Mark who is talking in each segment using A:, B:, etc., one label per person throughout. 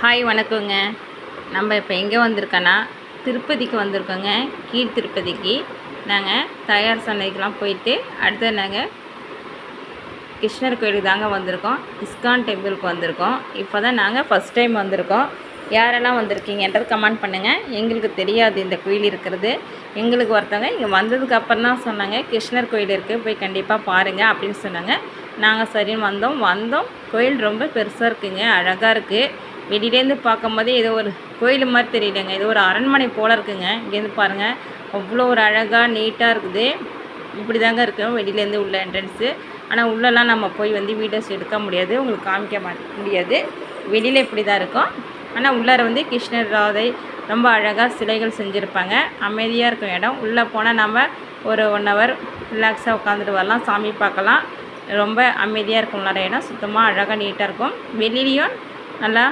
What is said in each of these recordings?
A: Hi வணக்கங்க. நம்ம இப்போ எங்கே வந்திருக்கோன்னா திருப்பதிக்கு வந்திருக்கோங்க. கீழ் திருப்பதிக்கு நாங்கள் தயார் சந்தைக்கெலாம் போயிட்டு அடுத்து நாங்கள் கிருஷ்ணர் கோயிலுக்கு தாங்க வந்திருக்கோம். இஸ்கான் டெம்பிளுக்கு வந்திருக்கோம். இப்போ தான் நாங்கள் ஃபஸ்ட் டைம் வந்திருக்கோம். யாரெல்லாம் வந்திருக்கீங்கன்றது கமெண்ட் பண்ணுங்கள். எங்களுக்கு தெரியாது இந்த கோயில் இருக்கிறது. எங்களுக்கு ஒருத்தவங்க இங்கே வந்ததுக்கு அப்புறம் தான் சொன்னாங்க கிருஷ்ணர் கோயில் இருக்குது, போய் கண்டிப்பாக பாருங்கள் அப்படின்னு சொன்னாங்க. நாங்கள் சரின்னு வந்தோம். கோயில் ரொம்ப பெருசாக இருக்குங்க, அழகாக இருக்குது. வெளியிலேருந்து பார்க்கும்போதே ஏதோ ஒரு கோயில் மாதிரி தெரியலங்க, ஏதோ ஒரு அரண்மனை போல் இருக்குங்க. இங்கேருந்து பாருங்கள், அவ்வளோ ஒரு அழகாக நீட்டாக இருக்குது. இப்படி தாங்க இருக்கும் வெளியிலேருந்து உள்ள என்ட்ரன்ஸு. ஆனால் உள்ளெல்லாம் நம்ம போய் வீடியோஸ் எடுக்க முடியாது, உங்களுக்கு காமிக்க முடியாது. வெளியில் இப்படி தான் இருக்கும். ஆனால் உள்ளார கிருஷ்ணர் ராதை ரொம்ப அழகாக சிலைகள் செஞ்சுருப்பாங்க. அமைதியாக இருக்கும் இடம். உள்ளே போனால் நம்ம ஒரு 1 ஹவர் ரிலாக்ஸாக உட்காந்துட்டு வரலாம், சாமி பார்க்கலாம். ரொம்ப அமைதியாக இருக்கும் உள்ளார இடம். சுத்தமாக அழகாக நீட்டாக இருக்கும். வெளியிலையும் நல்லா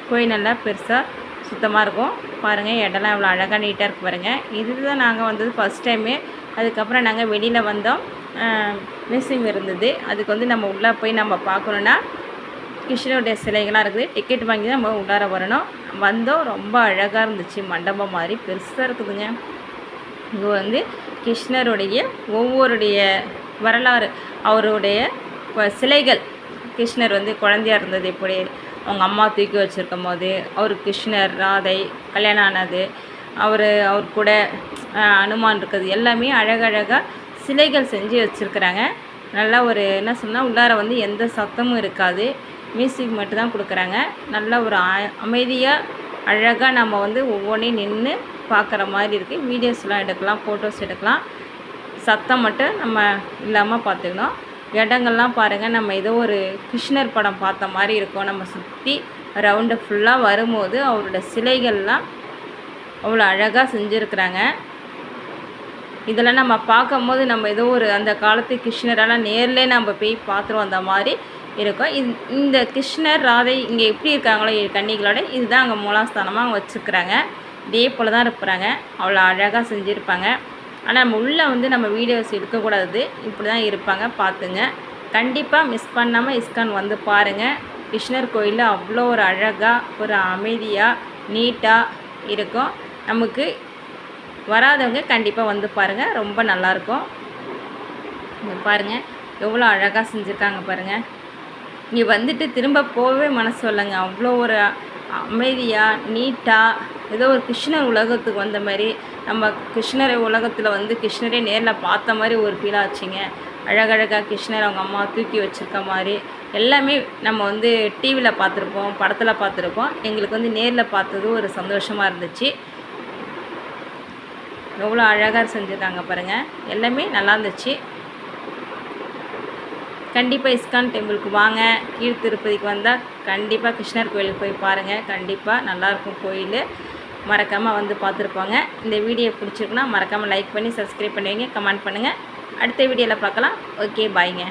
A: கோயில் நல்லா பெருசாக சுத்தமாக இருக்கும். பாருங்கள், இடம்லாம் எவ்வளோ அழகாக நீட்டாக இருக்குது பாருங்கள். இதுதான் நாங்கள் வந்தது ஃபஸ்ட் டைமு. அதுக்கப்புறம் நாங்கள் வெளியில் வந்தோம். மியூசியம் இருந்தது. அதுக்கு நம்ம உள்ளே போய் நம்ம பார்க்கணுன்னா கிருஷ்ணருடைய சிலைகளாக இருக்குது. டிக்கெட் வாங்கி தான் நம்ம உள்ளார வரணும். வந்தோம், ரொம்ப அழகாக இருந்துச்சு. மண்டபம் மாதிரி பெருசாக இருக்குதுங்க. இங்கே கிருஷ்ணருடைய ஒவ்வொருடைய வரலாறு, அவருடைய சிலைகள். கிருஷ்ணர் குழந்தையாக இருந்தது, இப்படி அவங்க அம்மா தூக்கி வச்சுருக்கும் போது, அவர் கிருஷ்ணர் ராதை கல்யாணம் ஆனது, அவர் கூட அனுமான் இருக்கிறது, எல்லாமே அழகழகாக சிலைகள் செஞ்சு வச்சுருக்குறாங்க. நல்லா ஒரு என்ன சொன்னால் உள்ளார எந்த சத்தமும் இருக்காது. மியூசிக் மட்டும் கொடுக்குறாங்க. நல்ல ஒரு அமைதியாக அழகாக நம்ம ஒவ்வொன்றையும் நின்று பார்க்குற மாதிரி இருக்குது. வீடியோஸ்லாம் எடுக்கலாம், ஃபோட்டோஸ் எடுக்கலாம். சத்தம் மட்டும் நம்ம இல்லாமல் பார்த்துக்கணும். இடங்கள்லாம் பாருங்கள், நம்ம ஏதோ ஒரு கிருஷ்ணர் படம் பார்த்த மாதிரி இருக்கும். நம்ம சுற்றி ரவுண்டு ஃபுல்லாக வரும்போது அவரோட சிலைகள்லாம் அவ்வளோ அழகாக செஞ்சுருக்குறாங்க. இதெல்லாம் நம்ம பார்க்கும்போது நம்ம ஏதோ ஒரு அந்த காலத்து கிருஷ்ணரெல்லாம் நேரில் நம்ம போய் பார்த்துருவோம், அந்த மாதிரி இருக்கும். இந்த கிருஷ்ணர் ராதை இங்கே எப்படி இருக்காங்களோ கன்னிகளோட, இதுதான் அங்கே மூலாஸ்தானமாக அவங்க வச்சுருக்குறாங்க. இதே போல் தான் இருப்பாங்க. அவ்வளோ அழகாக செஞ்சுருப்பாங்க. ஆனால் நம்ம உள்ளே நம்ம வீடியோஸ் எடுக்கக்கூடாது, இப்படி தான் இருப்பாங்க, பார்த்துங்க. கண்டிப்பாக மிஸ் பண்ணாமல் இஸ்கான் பாருங்கள். கிருஷ்ணர் கோயிலில் அவ்வளோ ஒரு அழகாக ஒரு அமைதியாக நீட்டாக இருக்கும். நமக்கு வராதவங்க கண்டிப்பாக பாருங்கள், ரொம்ப நல்லாயிருக்கும். இங்கே பாருங்கள் எவ்வளோ அழகாக செஞ்சுருக்காங்க பாருங்கள். இங்கே திரும்ப போகவே மனசு வரலைங்க. அவ்வளோ ஒரு அமைதியாக நீட்டாக ஏதோ ஒரு கிருஷ்ணர் உலகத்துக்கு வந்த மாதிரி, நம்ம கிருஷ்ணரை உலகத்தில் கிருஷ்ணரே நேரில் பார்த்த மாதிரி ஒரு ஃபீல் ஆச்சுங்க. அழகழகாக கிருஷ்ணர் அவங்க அம்மா தூக்கி வச்சுருக்க மாதிரி எல்லாமே நம்ம டிவியில் பார்த்துருப்போம், படத்தில் பார்த்துருப்போம். எங்களுக்கு நேரில் பார்த்தது ஒரு சந்தோஷமாக இருந்துச்சு. எவ்வளோ அழகாக செஞ்சுருக்காங்க பாருங்கள். எல்லாமே நல்லா இருந்துச்சு. கண்டிப்பாக இஸ்கான் டெம்பிளுக்கு வாங்க. கீழ் திருப்பதிக்கு வந்தால் கண்டிப்பாக கிருஷ்ணர் கோயிலுக்கு போய் பாருங்கள். கண்டிப்பாக நல்லாயிருக்கும் கோயில். மறக்காமல் பார்த்துருப்பாங்க. இந்த வீடியோ பிடிச்சிருக்குன்னா மறக்காமல் லைக் பண்ணி சப்ஸ்கிரைப் பண்ணுவீங்க, கமெண்ட் பண்ணுங்கள். அடுத்த வீடியோவில் பார்க்கலாம். ஓகே, பாய்ங்க.